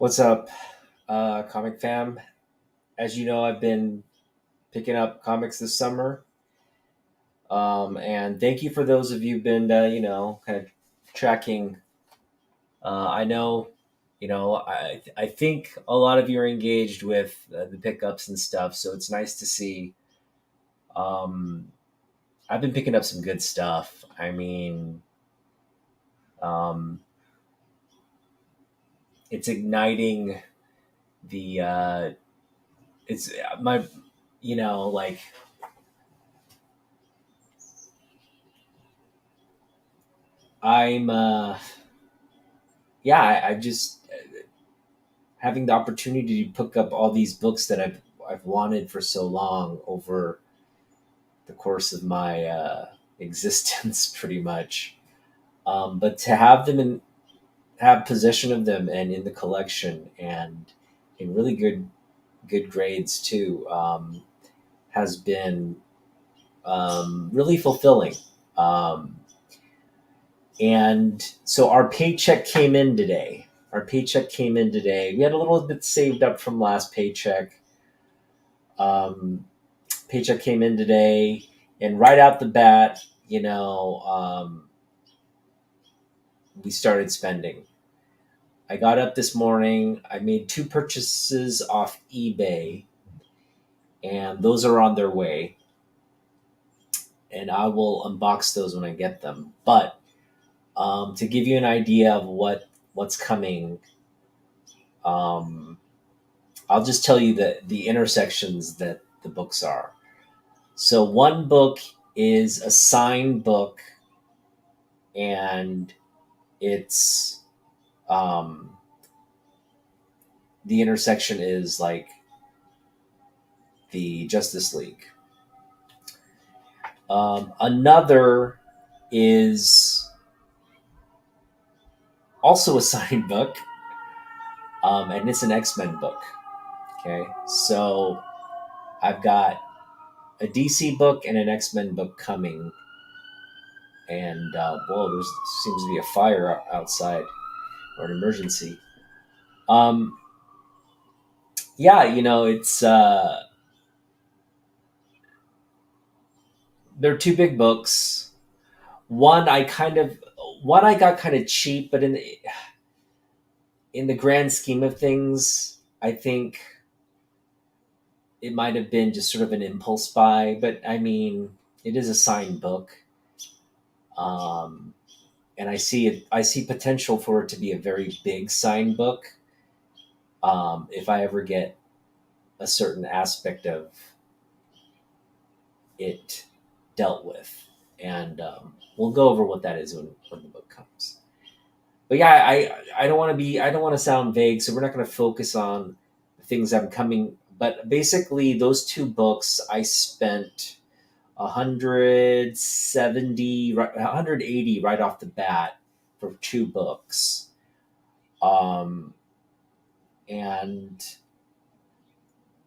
What's up, comic fam? As you know, I've been picking up comics this summer, and thank you for those of you who've been, kind of tracking. I know, I think a lot of you are engaged with the pickups and stuff, so it's nice to see. Um, I've been picking up some good stuff. I mean, um, it's igniting the. It's my, like I'm. Yeah, I just having the opportunity to pick up all these books that I've wanted for so long over the course of my existence, pretty much. But to have them and have possession of them and in the collection and in really good grades too, has been really fulfilling. Um, and so our paycheck came in today. Our paycheck came in today. We had a little bit saved up from last paycheck. Um, Paycheck came in today, and right out the bat, we started spending. I got up this morning. I made two purchases off eBay, and those are on their way. And I will unbox those when I get them. But to give you an idea of what's coming, um, I'll just tell you the intersections that the books are. So one book is a signed book, and it's um, the intersection is like the Justice League. Another is also a signed book, and it's an X-Men book. Okay, so I've got a DC book and an X-Men book coming, and whoa, there seems to be a fire outside or an emergency. Um, yeah, it's they're two big books. One I kind of one I got kind of cheap, but in the grand scheme of things, I think it might have been just sort of an impulse buy. But I mean, it is a signed book, um, and I see it. I see potential for it to be a very big signed book, if I ever get a certain aspect of it dealt with, and we'll go over what that is when the book comes. But yeah, I don't want to be I don't want to sound vague, so we're not going to focus on the things that I'm coming. But basically, those two books I spent 170, 180 right off the bat for two books, um, and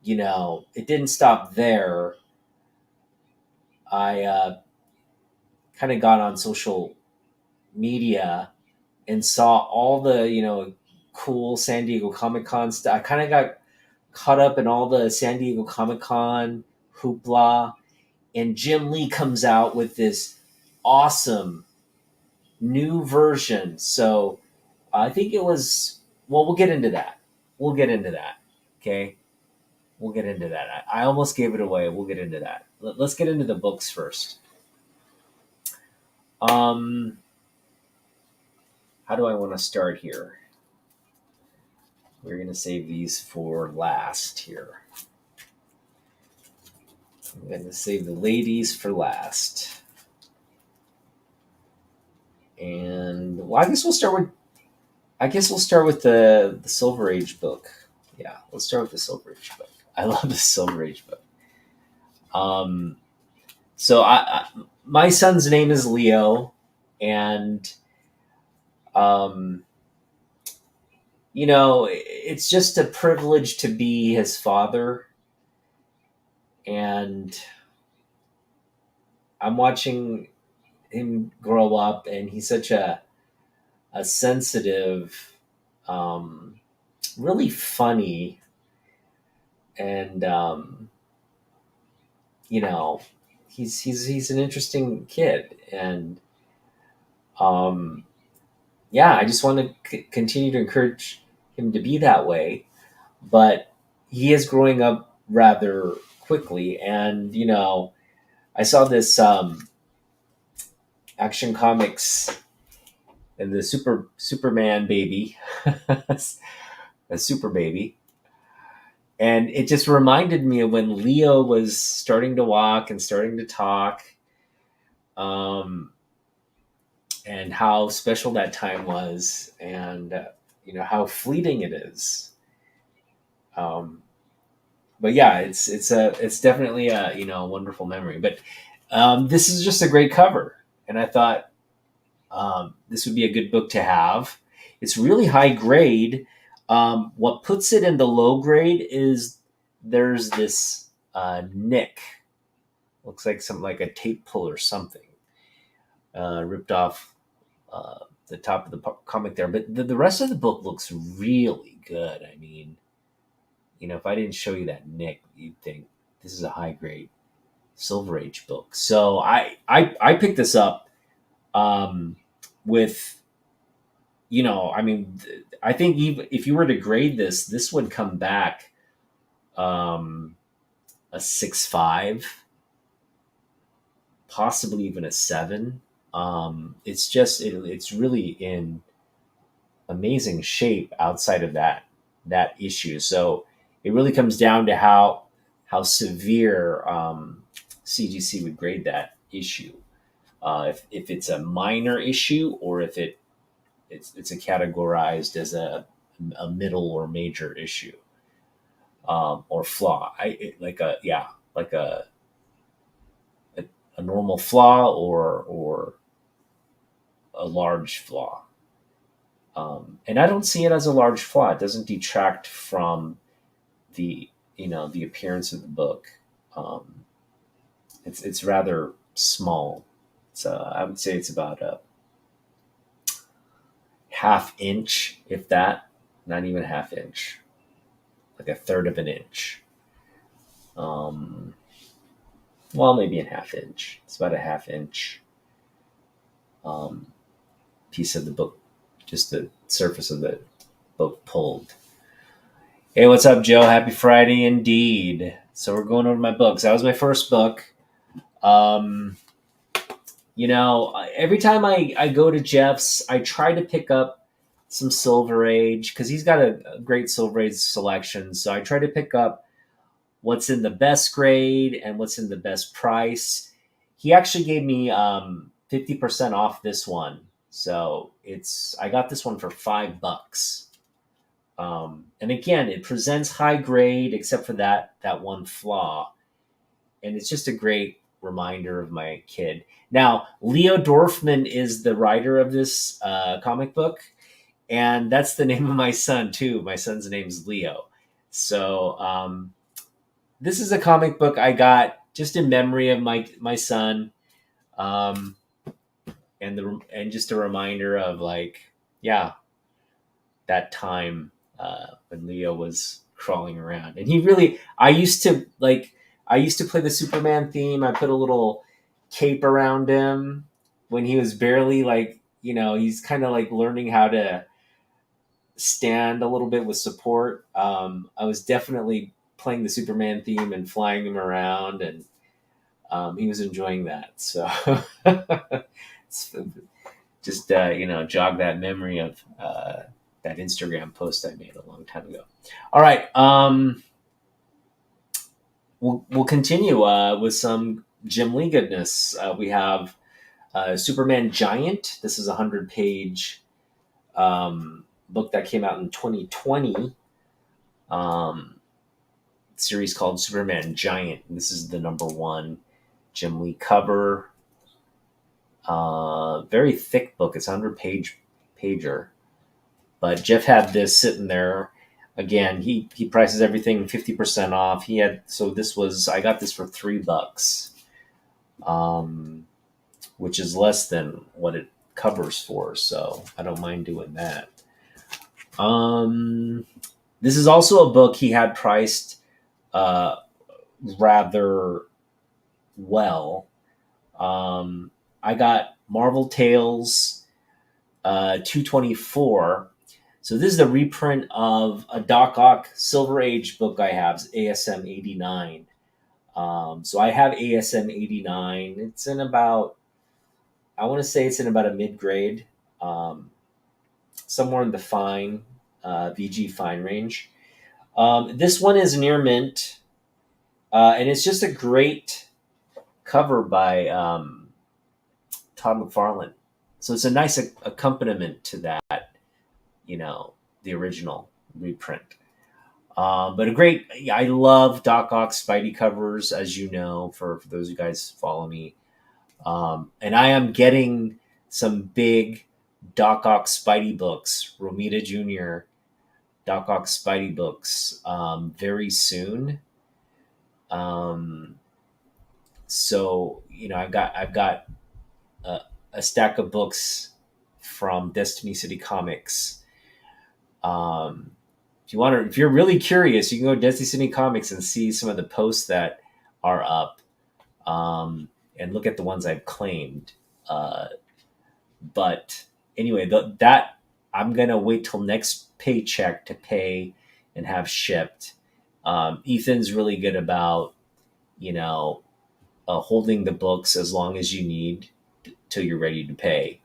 it didn't stop there. I kind of got on social media and saw all the cool San Diego Comic Con stuff. I kind of got caught up in all the San Diego Comic Con hoopla, and Jim Lee comes out with this awesome new version. So I think it was. Well, we'll get into that. We'll get into that. Okay, we'll get into that. I almost gave it away. We'll get into that. Let's get into the books first. Um, how do I want to start here? We're going to save these for last here. I'm going to save the ladies for last. And well, I guess we'll start with the Silver Age book. Yeah, let's start with the Silver Age book. I love the Silver Age book. Um, so my son's name is Leo, and um, it's just a privilege to be his father, and I'm watching him grow up, and he's such a sensitive, um, really funny, and you know, he's an interesting kid, and um, yeah, I just want to continue to encourage him to be that way. But he is growing up rather quickly, and I saw this Action Comics and the Superman baby, a super baby, and it just reminded me of when Leo was starting to walk and starting to talk, um, and how special that time was, and how fleeting it is. Um, but yeah, it's definitely a wonderful memory. But this is just a great cover, and I thought this would be a good book to have. It's really high grade. What puts it in the low grade is there's this nick. Looks like something like a tape pull or something ripped off the top of the comic there. But the rest of the book looks really good. I mean, if I didn't show you that nick, you'd think this is a high grade Silver Age book. So I picked this up with I mean, I think even if you were to grade this would come back um, a 6.5, possibly even a 7. It's just it's really in amazing shape outside of that issue. So it really comes down to how severe CGC would grade that issue. If it's a minor issue, or if it's a categorized as a middle or major issue, or flaw. Like a normal flaw, or a large flaw. And I don't see it as a large flaw. It doesn't detract from the appearance of the book. Um, it's rather small. I would say it's about a half inch, if that, not even a half inch, like a third of an inch. Um, well, maybe a half inch. It's about a half inch um, piece of the book, just the surface of the book pulled. Hey, what's up, Joe? Happy Friday indeed. So we're going over my books. That was my first book. Um, every time I go to Jeff's, I try to pick up some Silver Age because he's got a great Silver Age selection. So I try to pick up what's in the best grade and what's in the best price. He actually gave me 50% off this one. So I got this one for $5. And again, it presents high grade except for that one flaw. And it's just a great reminder of my kid. Now, Leo Dorfman is the writer of this comic book, and that's the name of my son too. My son's name's Leo. So this is a comic book I got just in memory of my son, um, and just a reminder of that time when Leo was crawling around. And he really, I used to play the Superman theme. I put a little cape around him when he was barely he's kind of like learning how to stand a little bit with support. I was definitely playing the Superman theme and flying him around, and he was enjoying that. So it's just jog that memory of that Instagram post I made a long time ago. All right, we'll continue with some Jim Lee goodness. We have Superman Giant. This is a 100-page book that came out in 2020. Series called Superman Giant. This is the #1 Jim Lee cover. Very thick book. It's a 100-pager. But Jeff had this sitting there. Again, he prices everything 50% off. I got this for $3, which is less than what it covers for. So I don't mind doing that. This is also a book he had priced uh, rather well. Um, I got Marvel Tales 224. So this is the reprint of a Doc Ock Silver Age book I have, ASM 89. So I have ASM 89. It's in about, I want to say it's in about a mid grade, um, somewhere in the fine, VG fine range. This one is near mint, and it's just a great cover by Todd McFarlane. So it's a nice accompaniment to that, you know, the original reprint. But a great, yeah, I love Doc Ock's Spidey covers, as you know, for those of you guys follow me. And I am getting some big Doc Ock Spidey books, Romita Jr., Doc Ock Spidey books, very soon. Um, so I've got a, a stack of books from Destiny City Comics. Um, if you're really curious, you can go to Destiny City Comics and see some of the posts that are up, and look at the ones I've claimed. Uh, but anyway, that I'm gonna wait till next paycheck to pay and have shipped. Ethan's really good about, you know, holding the books as long as you need till you're ready to pay.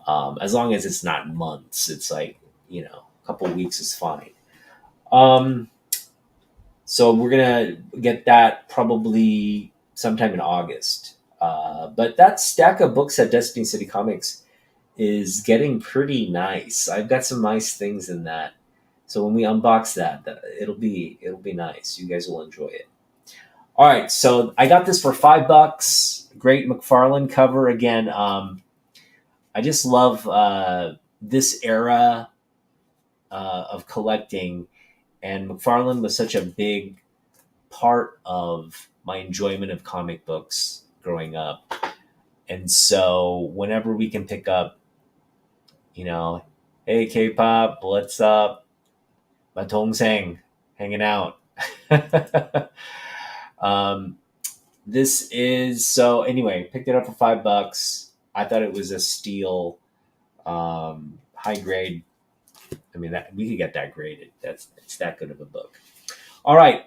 As long as it's not months, it's like, a couple of weeks is fine. Um, so we're gonna get that probably sometime in August. But that stack of books at Destiny City Comics is getting pretty nice. I've got some nice things in that. So when we unbox that it'll be nice. You guys will enjoy it. All right, so I got this for $5. Great McFarlane cover again. I just love this era of collecting, and McFarlane was such a big part of my enjoyment of comic books growing up. And so whenever we can pick up, hey K-pop, what's up? Batong Sang, hanging out. um, this is so anyway. Picked it up for $5. I thought it was a steal, high grade. I mean, that we could get that graded. It's that good of a book. All right,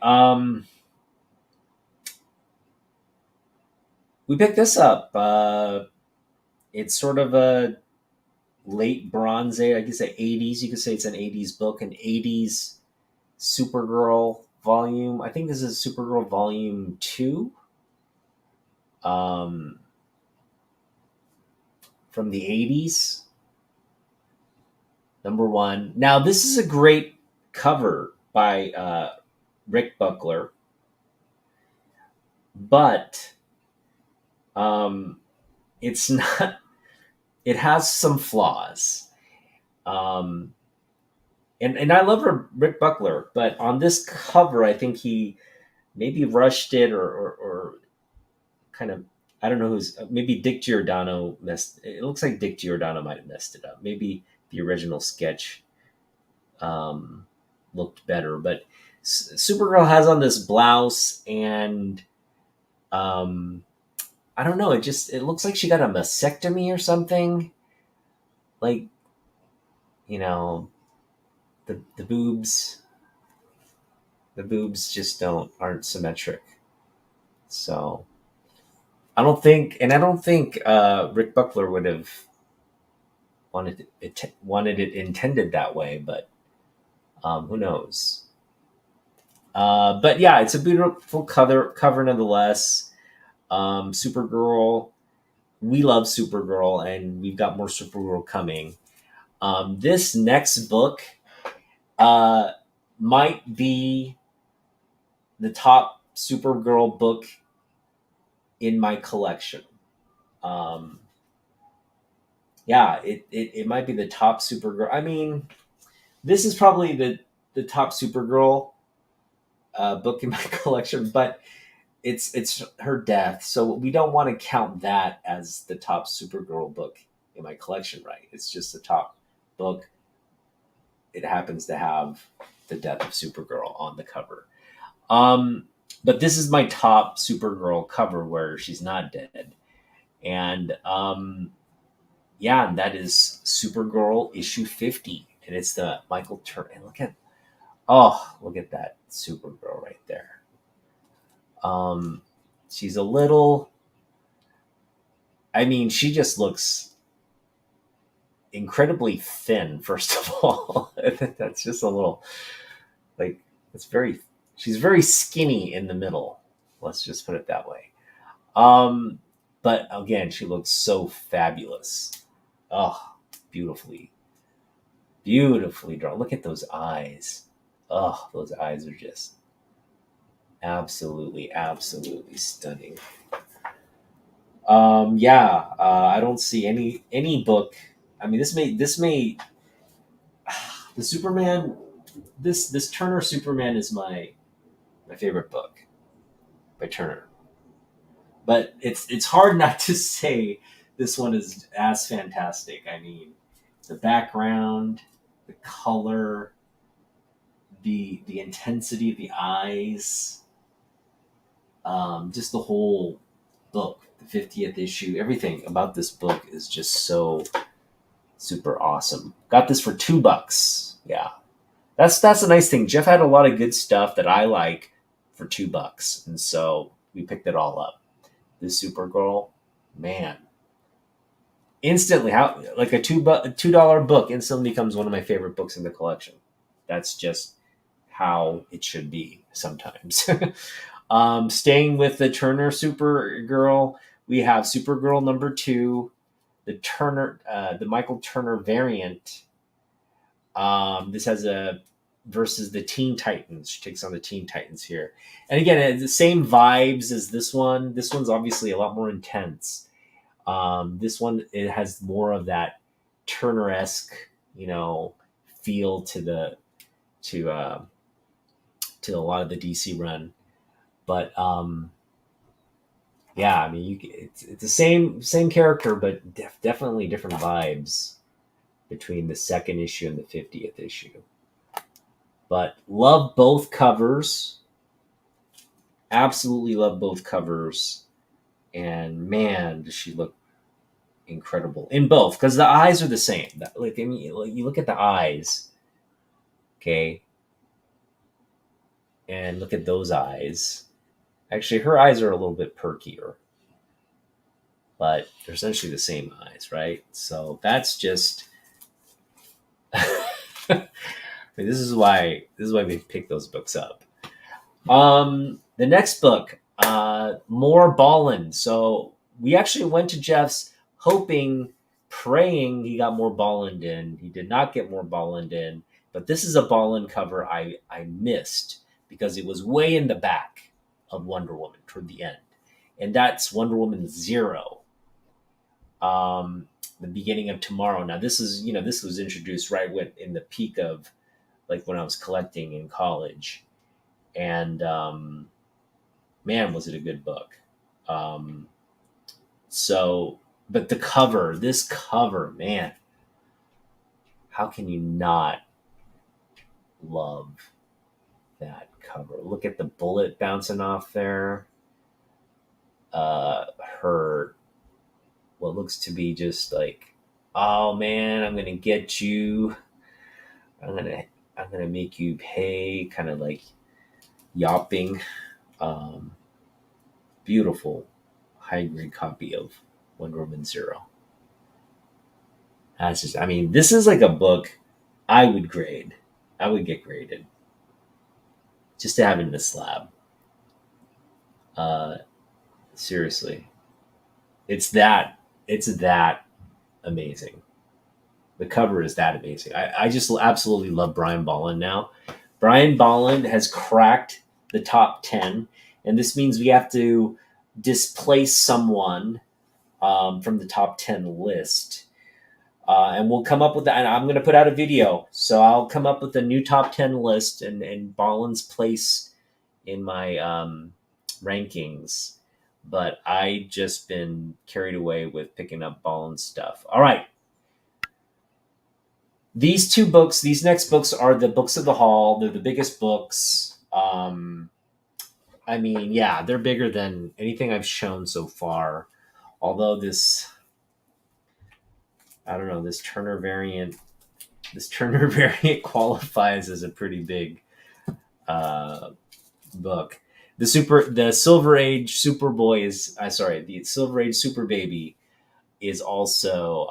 we picked this up. It's sort of a late Bronze Age, I guess the 80s. You could say it's an 80s book, an 80s Supergirl volume. I think this is Supergirl volume 2. From the 80s. Number 1. Now, this is a great cover by Rick Buckler, but it's not, it has some flaws. And I love Rick Buckler, but on this cover, I think he maybe rushed it or kind of, I don't know maybe Dick Giordano it looks like Dick Giordano might have messed it up. Maybe the original sketch looked better, but Supergirl has on this blouse, and I don't know, it looks like she got a mastectomy or something. Like, the boobs just aren't symmetric. So I don't think Rick Buckler would have wanted it intended that way, but who knows? But yeah, it's a beautiful cover nonetheless. Supergirl, we love Supergirl, and we've got more Supergirl coming. This next book might be the top Supergirl book in my collection. Yeah, it might be the top Supergirl. I mean, this is probably the top Supergirl book in my collection, but it's her death, so we don't want to count that as the top Supergirl book in my collection, right? It's just the top book. it happens to have the death of Supergirl on the cover. Um, but this is my top Supergirl cover where she's not dead. And yeah, and that is Supergirl issue 50. And it's the Michael Turner. And look at that Supergirl right there. She's a little, I mean, she just looks incredibly thin, first of all. That's just a little, like, it's very, she's very skinny in the middle. Let's just put it that way. Um, but again, she looks so fabulous. Oh, beautifully, beautifully drawn. Look at those eyes. Oh, those eyes are just absolutely, absolutely stunning. Yeah, I don't see any book. I mean, this may the Superman. This Turner Superman is my favorite book by Turner. But it's hard not to say this one is as fantastic. I mean, the background, the color, the intensity of the eyes, just the whole book, the 50th issue, everything about this book is just so super awesome. Got this for $2. Yeah, that's a nice thing. Jeff had a lot of good stuff that I like for $2, and so we picked it all up. This Supergirl, man, instantly, how like a $2 book instantly becomes one of my favorite books in the collection. That's just how it should be sometimes. Staying with the Turner Supergirl, we have Supergirl #2, the Michael Turner variant. This has a versus the Teen Titans. She takes on the Teen Titans here, and again, it's the same vibes as this one. This one's obviously a lot more intense. This one, it has more of that Turner-esque, feel to a lot of the DC run. But yeah, I mean, it's the same character, but definitely different vibes between the second issue and the 50th issue. But love both covers. Absolutely love both covers. And man, does she look incredible in both, because the eyes are the same. Like, I mean, you look at the eyes, okay, and look at those eyes. Actually, her eyes are a little bit perkier, but they're essentially the same eyes, right? So that's just. I mean, this is why we picked those books up. The next book, more Ballin. So we actually went to Jeff's hoping, praying he got more Ballin in. He did not get more Ballin in, but this is a Ballin cover I missed because it was way in the back of Wonder Woman toward the end, and that's Wonder Woman 0. The beginning of tomorrow. Now this was introduced right in the peak of like when I was collecting in college, and man, was it a good book. But this cover, man, how can you not love that cover? Look at the bullet bouncing off there. Her, what looks to be just like, oh man, I'm gonna get you. I'm gonna make you pay, kind of like yawping. Beautiful high grade copy of Wonder Woman 0. That's just, I mean, this is like a book I would grade. I would get graded just to have it in the slab. Seriously, it's that amazing. The cover is that amazing. I just absolutely love Brian Bolland now. Brian Bolland has cracked the top 10, and this means we have to displace someone from the top 10 list. And we'll come up with that. And I'm going to put out a video. So I'll come up with a new top 10 list and Bolland's place in my rankings. But I just been carried away with picking up Bolland's stuff. All right. these two books, these next books are the books of the haul. They're the biggest books. I mean, yeah, they're bigger than anything I've shown so far. Although this, I don't know, this Turner variant qualifies as a pretty big uh, book. The Silver Age Superboy is, sorry, the Silver Age Super Baby is also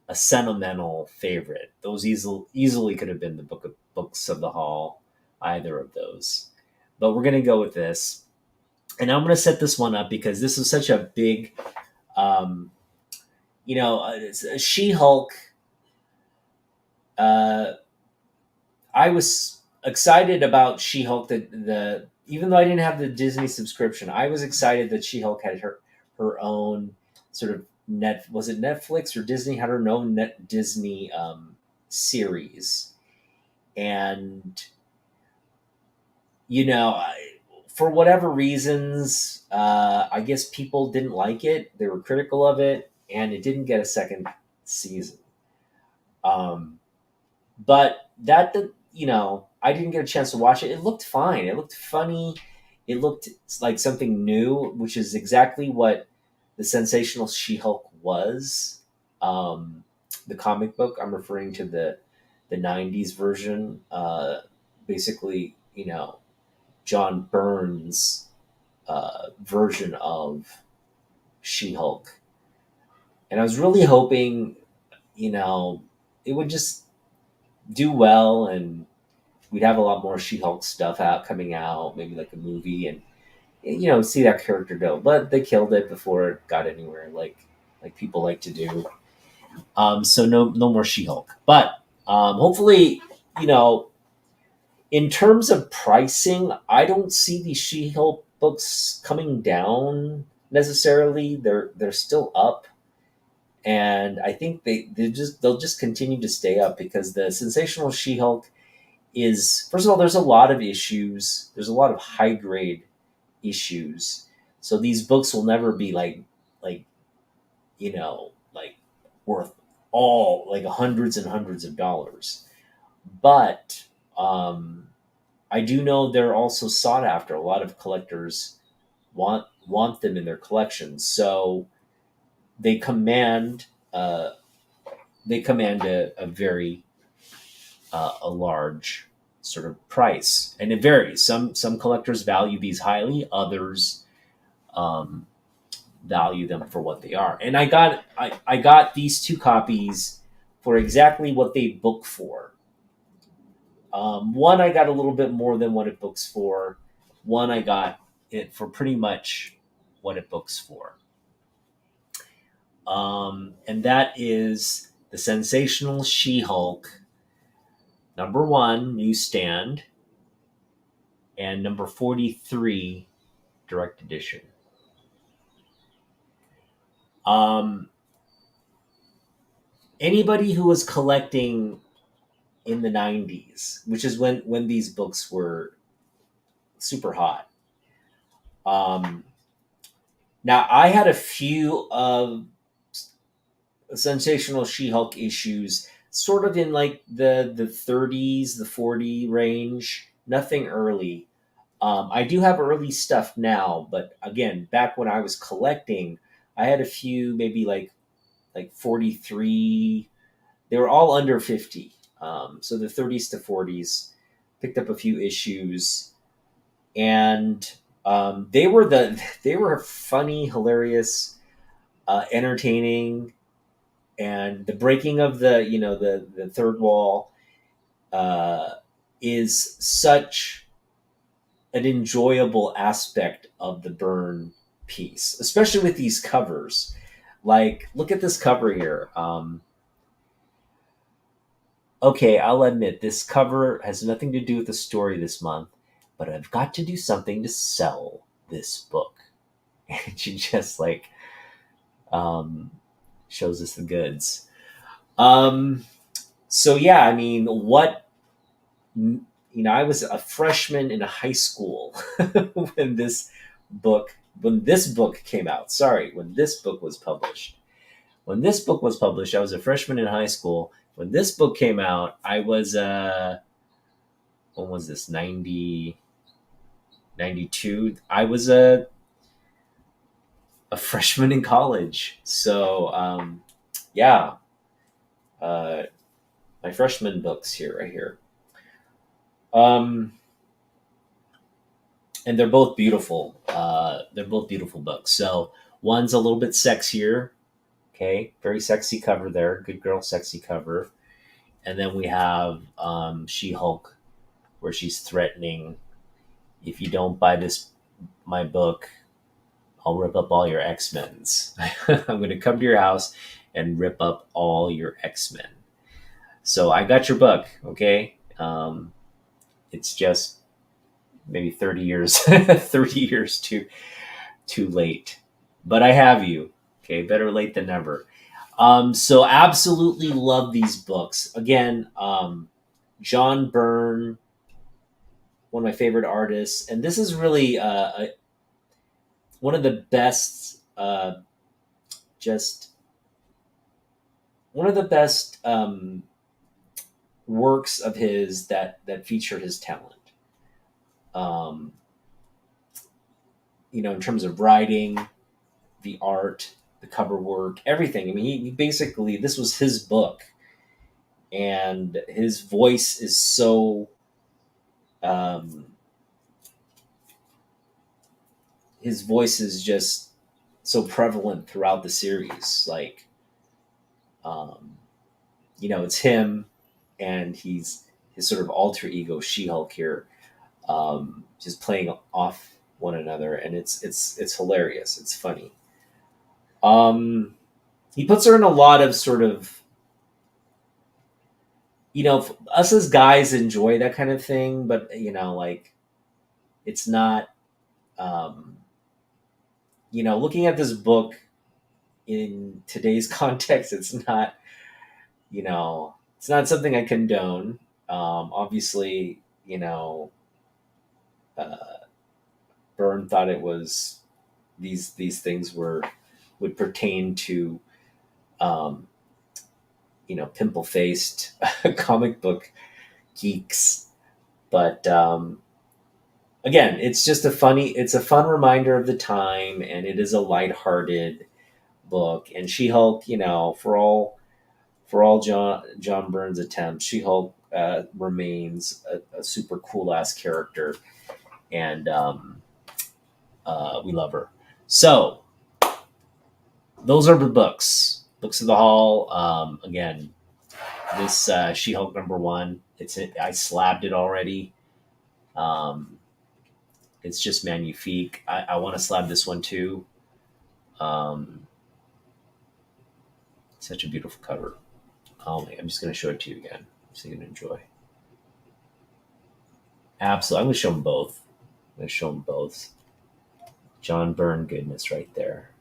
a sentimental favorite. Those easily could have been the books of the haul, either of those. But we're gonna go with this, and I'm gonna set this one up because this is such a big, um, She-Hulk. Uh, I was excited about She-Hulk. The even though I didn't have the Disney subscription, I was excited that She-Hulk had her own sort of was it Netflix or Disney had her own Disney series, and you know, for whatever reasons, I guess people didn't like it. They were critical of it, and it didn't get a second season. Um, but I didn't get a chance to watch it. It looked fine. It looked funny. It looked like something new, which is exactly what the Sensational She-Hulk was. The comic book, I'm referring to the '90s version. Basically, John Byrne's version of She-Hulk, and I was really hoping, it would just do well, and we'd have a lot more She-Hulk stuff coming out, maybe like a movie, and see that character go. But they killed it before it got anywhere, like people like to do. So no more She-Hulk. But hopefully, you know, in terms of pricing, I don't see these She-Hulk books coming down necessarily. They're still up, and I think they'll just continue to stay up because the Sensational She-Hulk is, first of all, there's a lot of issues. There's a lot of high grade issues. So these books will never be like like worth all like hundreds and hundreds of dollars. But I do know they're also sought after. A lot of collectors want them in their collections. So they command uh, a very a large sort of price, and it varies. Some collectors value these highly, others um, value them for what they are. And I got these two copies for exactly what they book for. One I got a little bit more than what it books for. One I got it for pretty much what it books for. And that is the Sensational She-Hulk #1 newsstand and #43 direct edition. Um, Anybody who was collecting in the '90s, which is when these books were super hot. Now I had a few of Sensational She-Hulk issues, sort of in like the 30s, the 40 range. Nothing early. I do have early stuff now, but again, back when I was collecting, I had a few, maybe like 43. They were all under 50. So the 30s to 40s. Picked up a few issues, and they were funny, hilarious, entertaining, and the breaking of the third wall uh, is such an enjoyable aspect of the Byrne piece, especially with these covers. Like, look at this cover here. Okay, I'll admit this cover has nothing to do with the story this month, but I've got to do something to sell this book. And she just um, shows us the goods. So yeah, I mean, I was a freshman in high school when this book came out. Sorry, when this book was published. When this book was published, I was a freshman in high school. When this book came out, I was when was this, 92? I was a freshman in college. So yeah, uh, my freshman books here, right here. Um, and they're both beautiful. They're both beautiful books. So one's a little bit sexier. Okay, very sexy cover there. Good girl, sexy cover. And then we have She-Hulk, where she's threatening, if you don't buy this my book, I'll rip up all your X-Men's. I'm going to come to your house and rip up all your X-Men. So I got your book, okay? It's just maybe 30 years 30 years too late. But I have you. Okay, better late than never. So absolutely love these books. Again, John Byrne, one of my favorite artists, and this is really one of the best, just one of the best works of his that feature his talent. Um, in terms of writing, the art, the cover work, everything. I mean, he basically, this was his book, and his voice is so um, his voice is just so prevalent throughout the series. Like, um, it's him, and he's his sort of alter ego She-Hulk here, just playing off one another, and it's hilarious. It's funny. He puts her in a lot of sort of, us as guys enjoy that kind of thing, but like, it's not. Um, looking at this book in today's context, it's not something I condone. Obviously, uh, Byrne thought it was these things would pertain to um, pimple faced comic book geeks, but again, it's a fun reminder of the time, and it is a lighthearted book. And She-Hulk, for all John Byrne's attempts, She-Hulk remains a super cool ass character, and we love her. So those are the books of the haul. Again, this She-Hulk #1. I slabbed it already. Um, it's just magnifique. I want to slab this one too. Um, Such a beautiful cover. I'm just going to show it to you again so you can enjoy. Absolutely. I'm going to show them both. John Byrne goodness right there.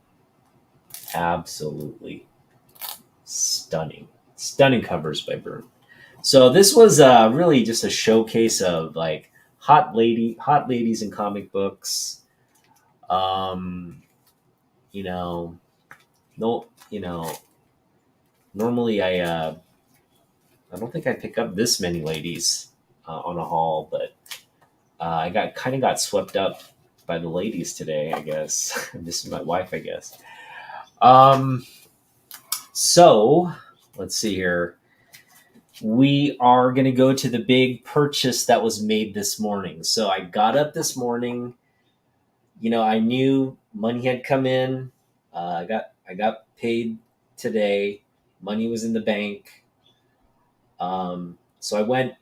Absolutely stunning. Stunning covers by Byrne. So this was really just a showcase of like hot ladies in comic books. Um, no, normally I don't think I pick up this many ladies on a haul, but I got swept up by the ladies today, I guess. This is my wife, I guess. So let's see here. We are going to go to the big purchase that was made this morning. So I got up this morning. I knew money had come in. I got paid today. Money was in the bank. So I went,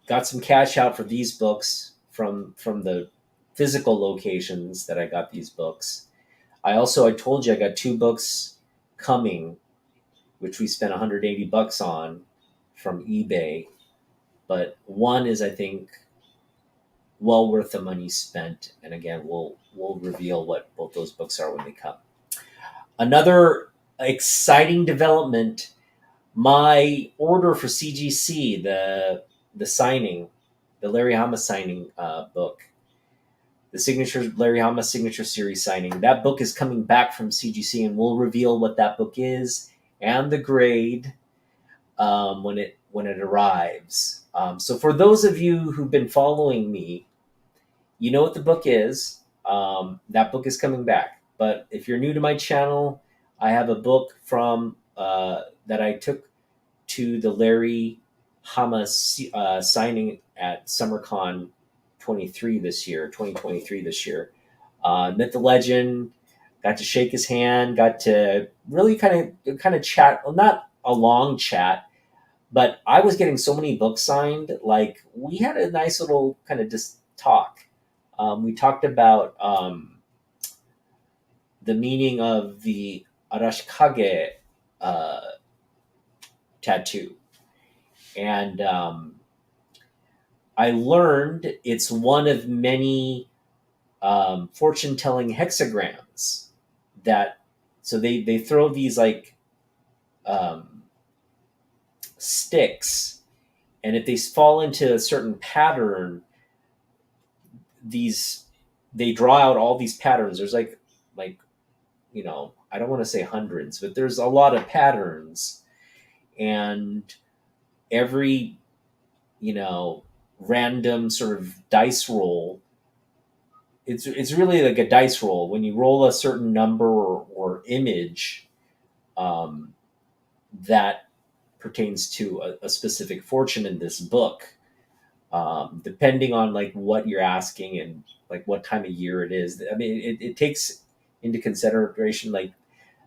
got some cash out for these books from the physical locations that I got these books. I told you I got 2 books coming, which we spent $180 on from eBay, but one is, I think, well worth the money spent. And again, we'll reveal what both those books are when they come. Another exciting development: my order for CGC, the signing, the Larry Hama signing book, the signature Larry Hama signature series signing. That book is coming back from CGC, and we'll reveal what that book is and the grade. when it arrives. So for those of you who've been following me, you know what the book is. That book is coming back. But if you're new to my channel, I have a book from that I took to the Larry Hama signing at SummerCon 2023 this year. Met the legend, got to shake his hand, got to really kind of chat. Well, not a long chat, but I was getting so many books signed. Like we had a nice little kind of just talk. We talked about the meaning of the Arashikage uh, tattoo, and I learned it's one of many fortune telling hexagrams that. So they throw these like um, sticks, and if they fall into a certain pattern, these they draw out all these patterns. There's like I don't want to say hundreds, but there's a lot of patterns, and every random sort of dice roll. It's really like a dice roll. When you roll a certain number or image, um, that pertains to a specific fortune in this book. Depending on like what you're asking and like what time of year it is. I mean, it takes into consideration like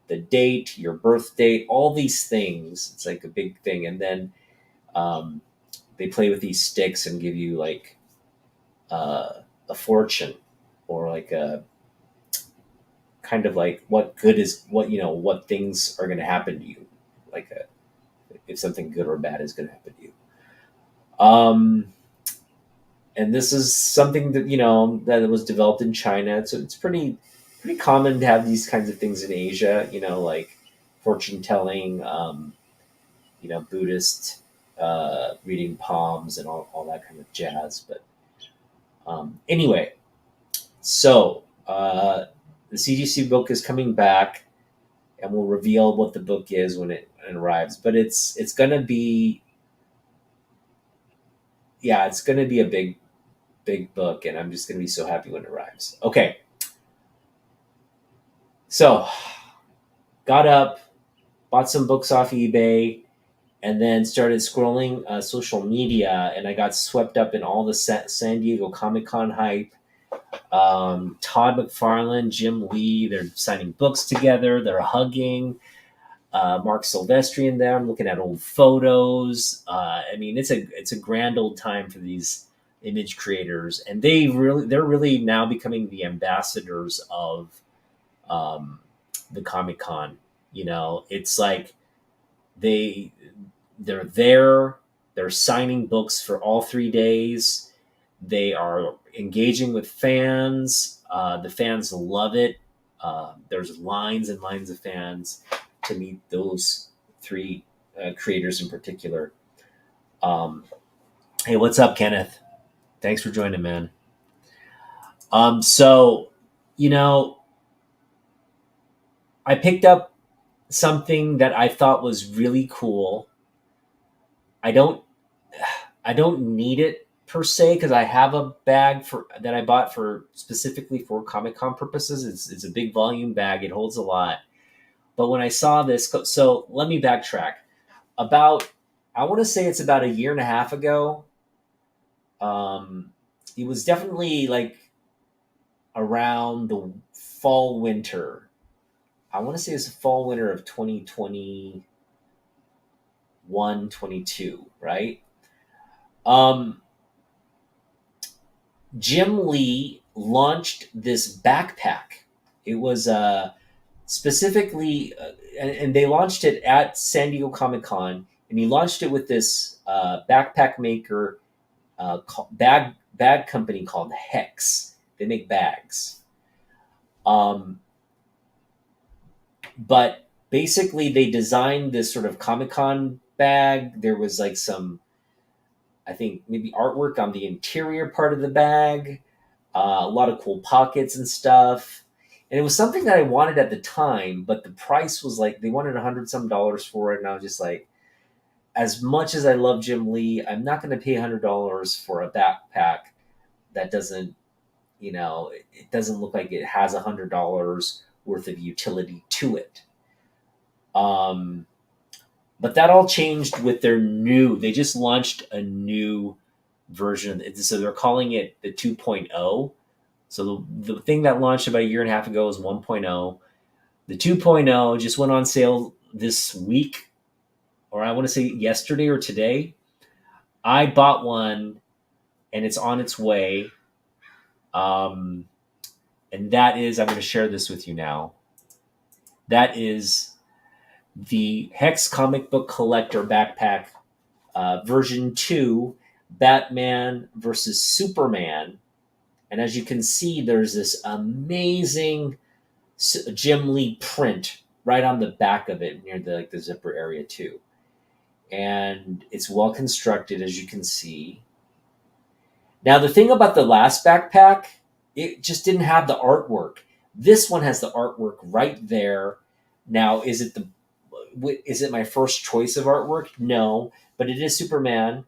the date, your birth date, all these things. It's like a big thing, and then um, they play with these sticks and give you like a fortune or like a kind of like what good is what things are going to happen to you, like if something good or bad is going to happen to you. And this is something that that was developed in China. So it's pretty common to have these kinds of things in Asia. Like fortune telling, Buddhist reading palms and all that kind of jazz. But anyway, so the CGC book is coming back, and we'll reveal what the book is when it arrives. But it's gonna be it's gonna be a big book, and I'm just gonna be so happy when it arrives. Okay, so got up, bought some books off eBay, and then started scrolling social media, and I got swept up in all the San Diego Comic Con hype. Todd McFarlane, Jim Lee, they're signing books together, they're hugging. Mark Silvestri and them looking at old photos. I mean, it's a grand old time for these image creators, and they're really now becoming the ambassadors of the Comic Con. It's like they're there. They're signing books for all 3 days. They are engaging with fans. The fans love it. There's lines and lines of fans to meet those three creators in particular. Hey, what's up, Kenneth? Thanks for joining, man. So, I picked up something that I thought was really cool. I don't need it per se because I have a bag that I bought for specifically for Comic Con purposes. It's a big volume bag. It holds a lot. But when I saw this, so let me backtrack. I want to say it's about a year and a half ago. It was definitely like around the fall winter. I want to say it's the fall winter of 2021, 22, right? Jim Lee launched this backpack. It was specifically, and they launched it at San Diego Comic Con, and he launched it with this backpack maker, bag company called Hex. They make bags. But basically, they designed this sort of Comic Con bag. There was like some, I think, maybe artwork on the interior part of the bag, a lot of cool pockets and stuff. And it was something that I wanted at the time, but the price was like they wanted $100 some for it, and I was just like, as much as I love Jim Lee, I'm not going to pay $100 for a backpack that doesn't, it doesn't look like it has $100 worth of utility to it. Um, but that all changed with their new. They just launched a new version, so they're calling it the 2.0. So the thing that launched about a year and a half ago is 1.0. The 2.0 just went on sale this week, or I want to say yesterday or today. I bought one, and it's on its way. Um, and that is, I'm going to share this with you now. That is the Hex Comic Book Collector Backpack version 2, Batman versus Superman. And as you can see, there's this amazing Jim Lee print right on the back of it near the zipper area too. And it's well constructed, as you can see. Now, the thing about the last backpack, it just didn't have the artwork. This one has the artwork right there. Now, is it my first choice of artwork? No, but it is Superman,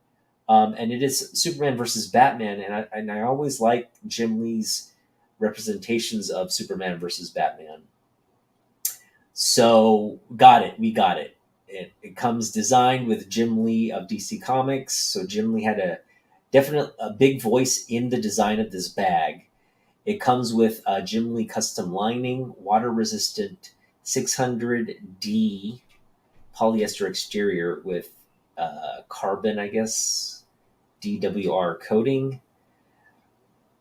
and it is Superman versus Batman, and I always like Jim Lee's representations of Superman versus Batman. So we got it. It comes designed with Jim Lee of DC Comics. So Jim Lee had a big voice in the design of this bag. It comes with a Jim Lee custom lining, water resistant 600D polyester exterior with carbon, I guess, DWR coating.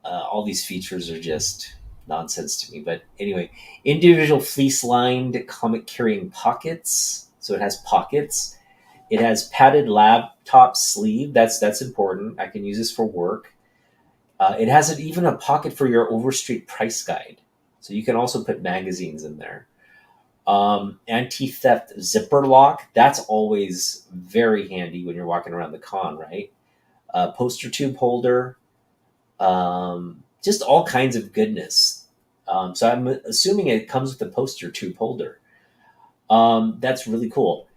All these features are just nonsense to me. But anyway, individual fleece lined comic carrying pockets. So it has pockets. It has padded laptop sleeve. That's important. I can use this for work. It has even a pocket for your Overstreet price guide. So you can also put magazines in there. Anti-theft zipper lock. That's always very handy when you're walking around the con, right? Poster tube holder. Just all kinds of goodness. So I'm assuming it comes with a poster tube holder. That's really cool.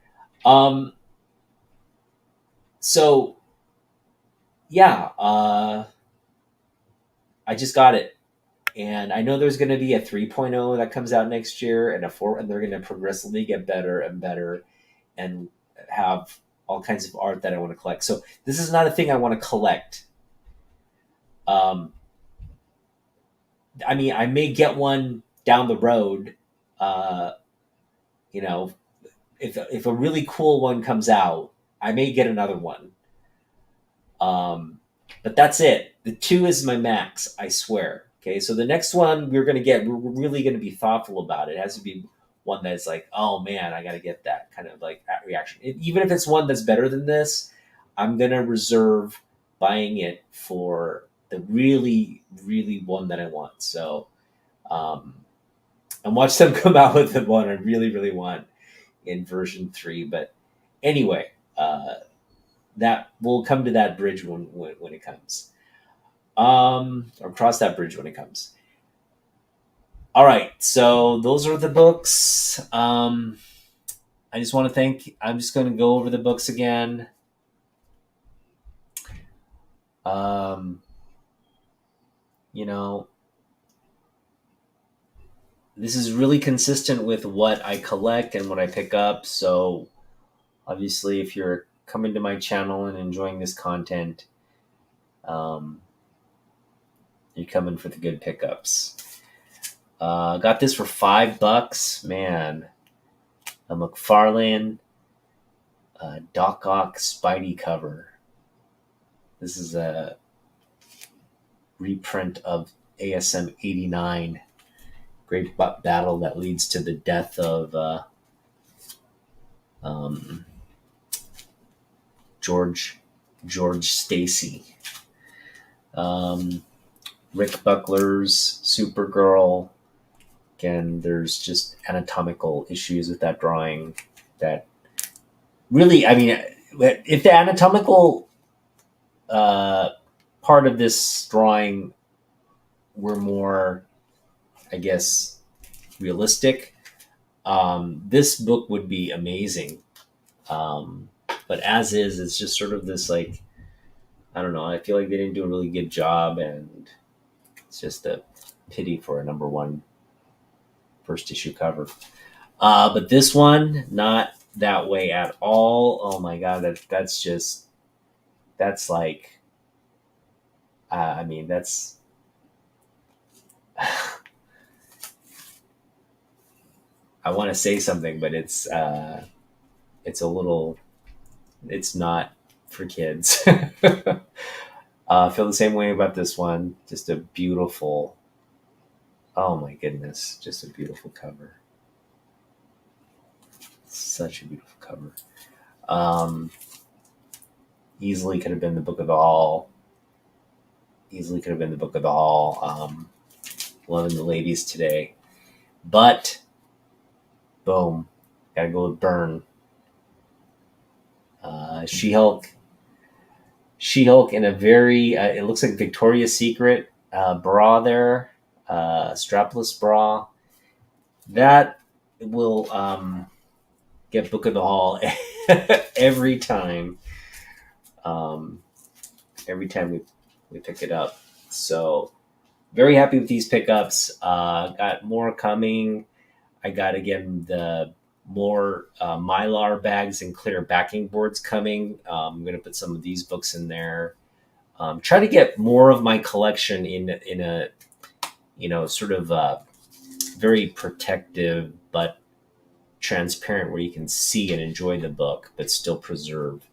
So yeah, I just got it. And I know there's going to be a 3.0 that comes out next year, and a 4, and they're going to progressively get better and better and have all kinds of art that I want to collect. So this is not a thing I want to collect. I mean, I may get one down the road. If a really cool one comes out, I may get another one. But that's it. The 2 is my max, I swear. Okay, so the next one we're really going to be thoughtful about it. It has to be one that's like, oh man, I got to get that kind of like reaction. Even if it's one that's better than this, I'm going to reserve buying it for the really, really one that I want. So, and watch them come out with the one I really, really want in version 3. But anyway, that we'll come to that bridge when it comes. Or cross that bridge when it comes. All right, so those are the books. I just want to I'm just going to go over the books again. This is really consistent with what I collect and what I pick up. So obviously, if you're coming to my channel and enjoying this content, you're coming for the good pickups. Got this for $5, man. A McFarlane Doc Ock Spidey cover. This is a reprint of ASM 89. Great battle that leads to the death of George Stacy. Rick Buckler's Supergirl. Again, there's just anatomical issues with that drawing that really, I mean, if the anatomical part of this drawing were more, I guess, realistic, this book would be amazing. But as is, it's just sort of this like, I don't know. I feel like they didn't do a really good job, and it's just a pity for a number one first issue cover. But this one, not that way at all. Oh my god, that's like, I mean, that's I want to say something, but it's a little, it's not for kids. I feel the same way about this one. Just a beautiful, oh my goodness, just a beautiful cover. Such a beautiful cover. Um, Easily could have been the book of the hall. Easily could have been the book of the hall. Loving the ladies today, but boom, gotta go with Burn. She-Hulk. She-Hulk in a very, it looks like Victoria's Secret bra there, strapless bra. That will get Book of the Hall every time. Um, every time we pick it up. So very happy with these pickups. Got more coming. I got, again, the more Mylar bags and clear backing boards coming. I'm going to put some of these books in there. Try to get more of my collection in a, sort of very protective but transparent, where you can see and enjoy the book but still preserve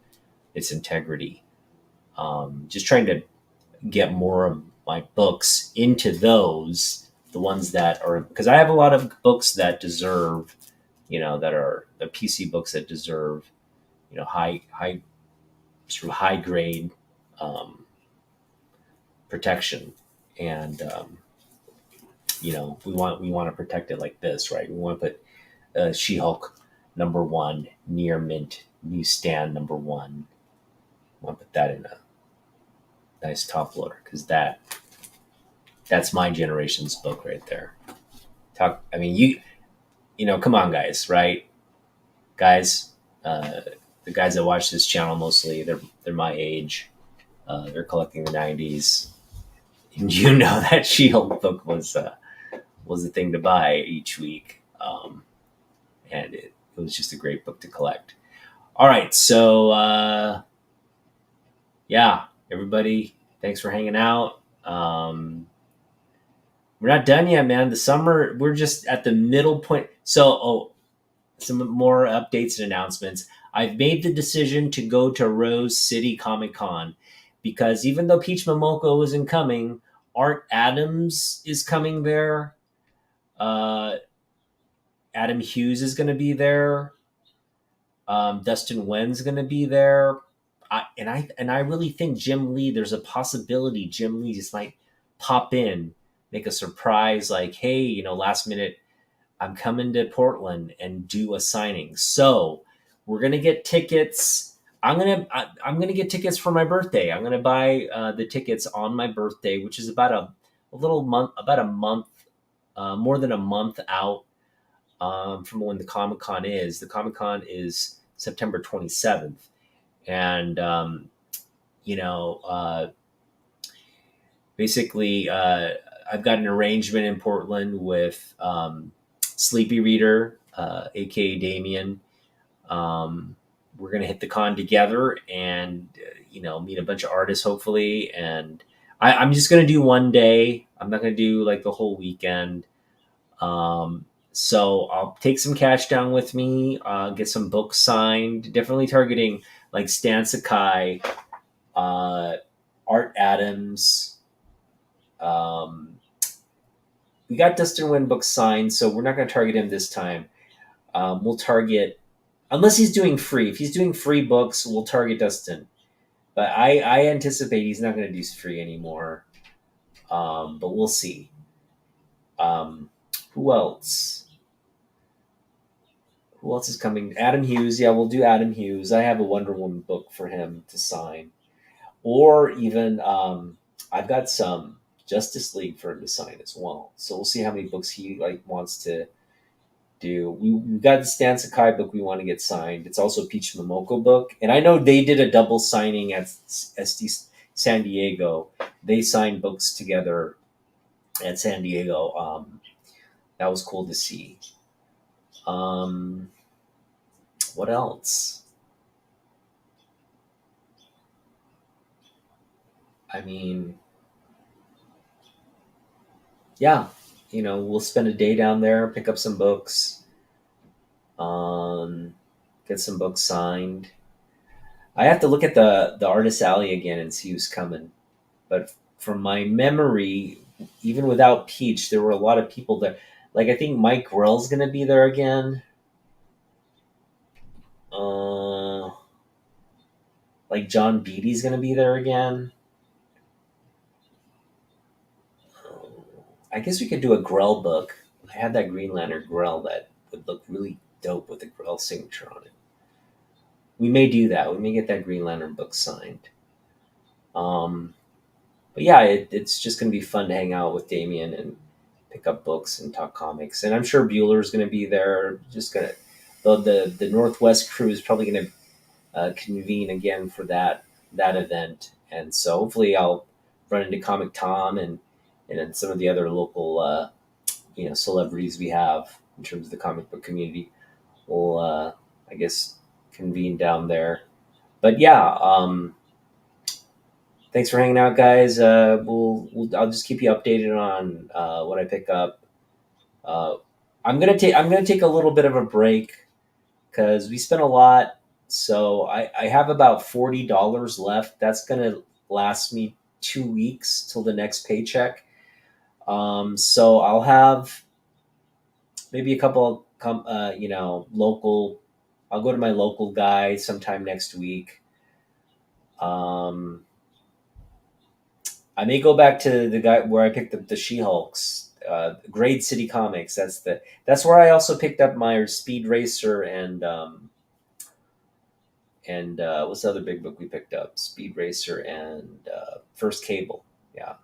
its integrity. Just trying to get more of my books into those, the ones that are, because I have a lot of books that deserve, that are the PC books that deserve, high sort of high grade protection. And we want to protect it like this, right? We want to put She-Hulk #1 near mint newsstand #1. I want to put that in a nice top loader, because that's my generation's book right there. I mean, come on, guys, right? Guys, the guys that watch this channel, mostly they're my age. They're collecting the '90s, and that She-Hulk book was the thing to buy each week, and it was just a great book to collect. All right, so yeah, everybody, thanks for hanging out. We're not done yet, man. The summer, we're just at the middle point. So, some more updates and announcements. I've made the decision to go to Rose City Comic Con, because even though Peach Momoko isn't coming, Art Adams is coming there. Adam Hughes is going to be there. Dustin Wen's going to be there. I really think Jim Lee, there's a possibility Jim Lee just might pop in, make a surprise, like, hey, last minute, I'm coming to Portland, and do a signing. So we're gonna get tickets. I'm gonna get tickets for my birthday. I'm gonna buy the tickets on my birthday, which is about a month, more than a month out from when the Comic Con is. The Comic Con is September 27th, and basically, I've got an arrangement in Portland with Sleepy Reader, aka Damien. We're gonna hit the con together, and meet a bunch of artists, hopefully. And I'm just gonna do one day. I'm not gonna do like the whole weekend. So I'll take some cash down with me, get some books signed. Definitely targeting like Stan Sakai, Art Adams. We got Dustin Wen books signed, so we're not going to target him this time. We'll target, unless he's doing free. If he's doing free books, we'll target Dustin. But I anticipate he's not going to do free anymore. But we'll see. Who else? Who else is coming? Adam Hughes. Yeah, we'll do Adam Hughes. I have a Wonder Woman book for him to sign. Or even, I've got some Justice League for him to sign as well. So we'll see how many books he wants to do. We got the Stan Sakai book we want to get signed. It's also a Peach Momoko book, and I know they did a double signing at SD San Diego. They signed books together at San Diego. That was cool to see. Um, what else? I mean, yeah, we'll spend a day down there, pick up some books, um, get some books signed. I have to look at the artist alley again and see who's coming. But from my memory, even without Peach, there were a lot of people there. Like I think Mike Grell's gonna be there again. Uh, like John Beatty's gonna be there again. I guess we could do a Grell book. I had that Green Lantern Grell that would look really dope with the Grell signature on it. We may do that. We may get that Green Lantern book signed. Um, but yeah, it's just going to be fun to hang out with Damien and pick up books and talk comics. And I'm sure Bueller's going to be there. Just gonna the Northwest crew is probably going to convene again for that event. And so hopefully I'll run into Comic Tom and then some of the other local celebrities we have in terms of the comic book community. Will I guess convene down there. But yeah, thanks for hanging out, guys. I'll just keep you updated on what I pick up. Uh, I'm gonna take a little bit of a break because we spent a lot. So I have about $40 left. That's gonna last me 2 weeks till the next paycheck. So I'll have maybe a couple, local. I'll go to my local guy sometime next week. Um, I may go back to the guy where I picked up the She-Hulks, Grade City Comics. That's where I also picked up my Speed Racer and what's the other big book we picked up? Speed Racer and First Cable. Yeah.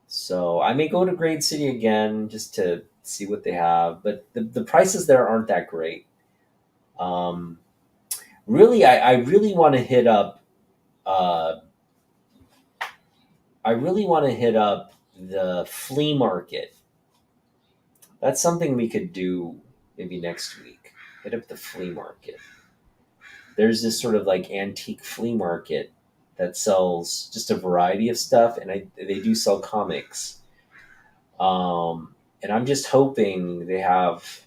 So I may go to Grade City again just to see what they have, but the prices there aren't that great. Um, really, I really want to hit up. Uh, I really want to hit up the flea market. That's something we could do maybe next week. Hit up the flea market. There's this sort of like antique flea market that sells just a variety of stuff, and they do sell comics. And I'm just hoping they have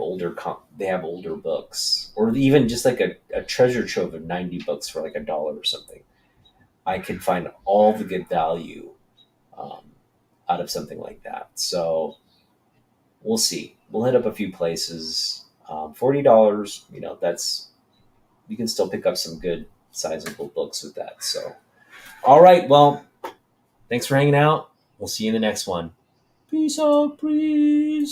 older books, or even just like a treasure trove of 90 books for like $1 or something. I could find all the good value um, out of something like that. So we'll see. We'll hit up a few places. $40, that's you can still pick up some good sizable books with that. So, all right. Well, thanks for hanging out. We'll see you in the next one. Peace out, please.